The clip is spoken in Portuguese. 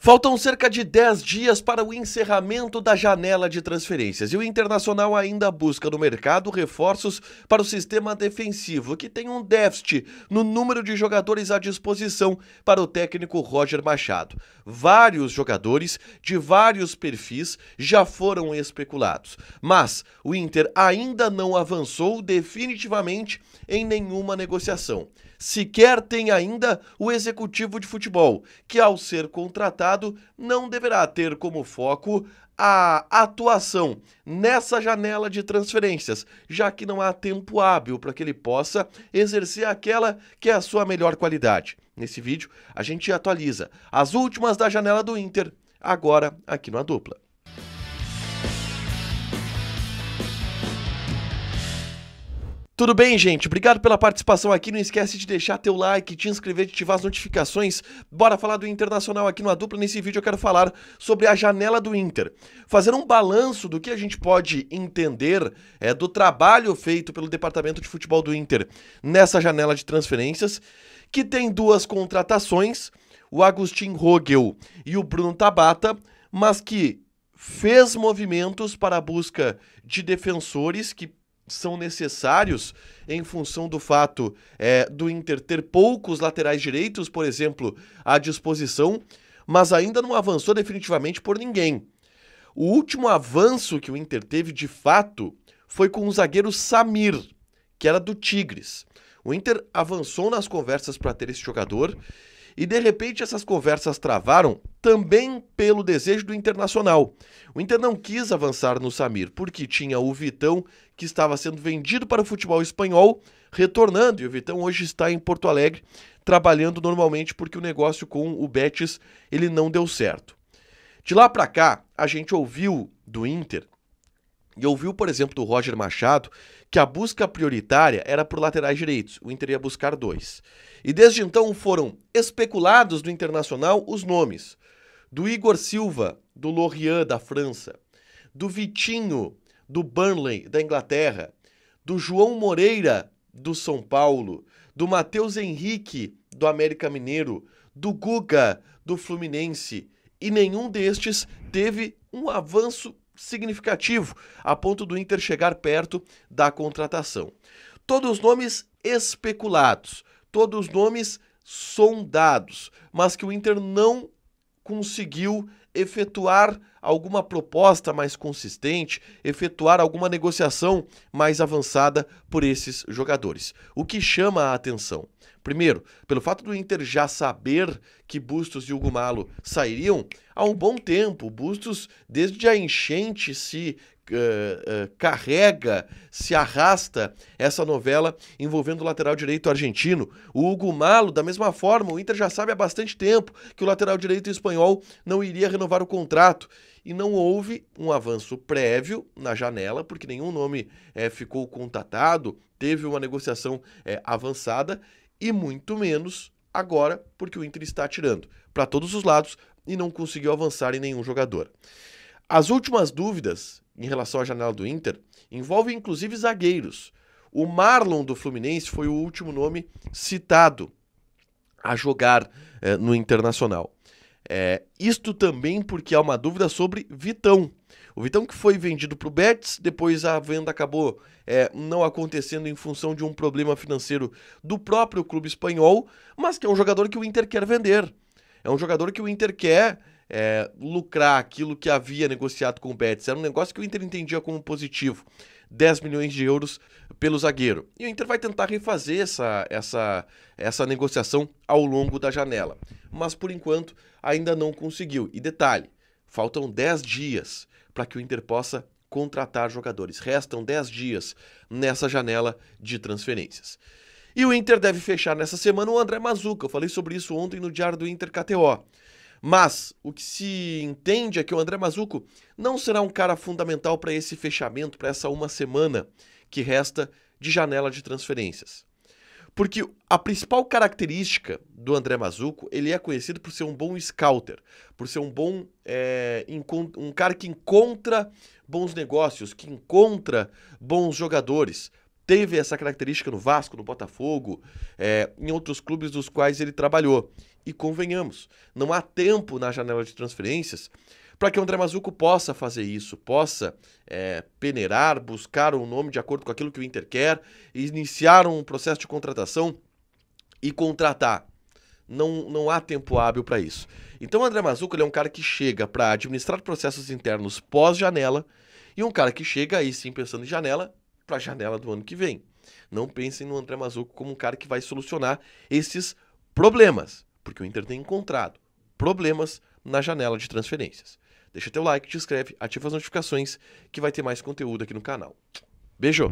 Faltam cerca de 10 dias para o encerramento da janela de transferências e o Internacional ainda busca no mercado reforços para o sistema defensivo, que tem um déficit no número de jogadores à disposição para o técnico Roger Machado. Vários jogadores de vários perfis já foram especulados, mas o Inter ainda não avançou definitivamente em nenhuma negociação. Sequer tem ainda o executivo de futebol, que ao ser contratado não deverá ter como foco a atuação nessa janela de transferências, já que não há tempo hábil para que ele possa exercer aquela que é a sua melhor qualidade. Nesse vídeo a gente atualiza as últimas da janela do Inter, agora aqui no A Dupla. Tudo bem, gente? Obrigado pela participação aqui. Não esquece de deixar teu like, te inscrever, de ativar as notificações. Bora falar do Internacional aqui no A Dupla. Nesse vídeo eu quero falar sobre a janela do Inter. Fazer um balanço do que a gente pode entender do trabalho feito pelo Departamento de Futebol do Inter nessa janela de transferências, que tem duas contratações, o Agustin Rogel e o Bruno Tabata, mas que fez movimentos para a busca de defensores que são necessários em função do fato do Inter ter poucos laterais direitos, por exemplo, à disposição, mas ainda não avançou definitivamente por ninguém. O último avanço que o Inter teve, de fato, foi com o zagueiro Samir, que era do Tigres. O Inter avançou nas conversas para ter esse jogador e, de repente, essas conversas travaram também pelo desejo do Internacional. O Inter não quis avançar no Samir, porque tinha o Vitão, que estava sendo vendido para o futebol espanhol, retornando, e o Vitão hoje está em Porto Alegre, trabalhando normalmente, porque o negócio com o Betis ele não deu certo. De lá para cá, a gente ouviu do Inter, e ouviu, por exemplo, do Roger Machado, que a busca prioritária era por laterais direitos. O Inter ia buscar 2. E desde então foram especulados do Internacional os nomes do Igor Silva, do Lorient, da França, do Vitinho, do Burnley, da Inglaterra, do João Moreira, do São Paulo, do Matheus Henrique, do América Mineiro, do Guga, do Fluminense, e nenhum destes teve um avanço significativo, a ponto do Inter chegar perto da contratação. Todos os nomes especulados, todos os nomes sondados, mas que o Inter não conseguiu efetuar alguma proposta mais consistente, efetuar alguma negociação mais avançada por esses jogadores. O que chama a atenção? Primeiro, pelo fato do Inter já saber que Bustos e Hugo Malo sairiam há um bom tempo. Bustos, desde a enchente, se carrega, se arrasta essa novela envolvendo o lateral direito argentino. O Hugo Malo, da mesma forma, o Inter já sabe há bastante tempo que o lateral direito espanhol não iria renovar o contrato. E não houve um avanço prévio na janela, porque nenhum nome ficou contatado, teve uma negociação avançada, e muito menos agora, porque o Inter está atirando para todos os lados e não conseguiu avançar em nenhum jogador. As últimas dúvidas em relação à janela do Inter envolvem inclusive zagueiros. O Marlon do Fluminense foi o último nome citado a jogar no Internacional. Isto também porque há uma dúvida sobre Vitão. O Vitão, que foi vendido para o Betis, depois a venda acabou não acontecendo em função de um problema financeiro do próprio clube espanhol, mas que é um jogador que o Inter quer vender. É um jogador que o Inter quer lucrar aquilo que havia negociado com o Betis. Era um negócio que o Inter entendia como positivo. 10 milhões de euros pelo zagueiro. E o Inter vai tentar refazer essa negociação ao longo da janela. Mas, por enquanto, ainda não conseguiu. E detalhe, faltam 10 dias para que o Inter possa contratar jogadores. Restam 10 dias nessa janela de transferências. E o Inter deve fechar nessa semana o André Mazuca. Eu falei sobre isso ontem no Diário do Inter KTO. Mas o que se entende é que o André Mazuco não será um cara fundamental para esse fechamento, para essa uma semana que resta de janela de transferências. Porque a principal característica do André Mazuco, ele é conhecido por ser um bom scouter, por ser um bom um cara que encontra bons negócios, que encontra bons jogadores. Teve essa característica no Vasco, no Botafogo, em outros clubes dos quais ele trabalhou. E convenhamos, não há tempo na janela de transferências para que o André Mazzucco possa fazer isso, possa peneirar, buscar um nome de acordo com aquilo que o Inter quer, iniciar um processo de contratação e contratar. Não há tempo hábil para isso. Então o André Mazzucco ele é um cara que chega para administrar processos internos pós-janela e um cara que chega aí sim pensando em janela para a janela do ano que vem. Não pensem no André Mazzucco como um cara que vai solucionar esses problemas, porque o Inter tem encontrado problemas na janela de transferências. Deixa teu like, te inscreve, ativa as notificações que vai ter mais conteúdo aqui no canal. Beijo!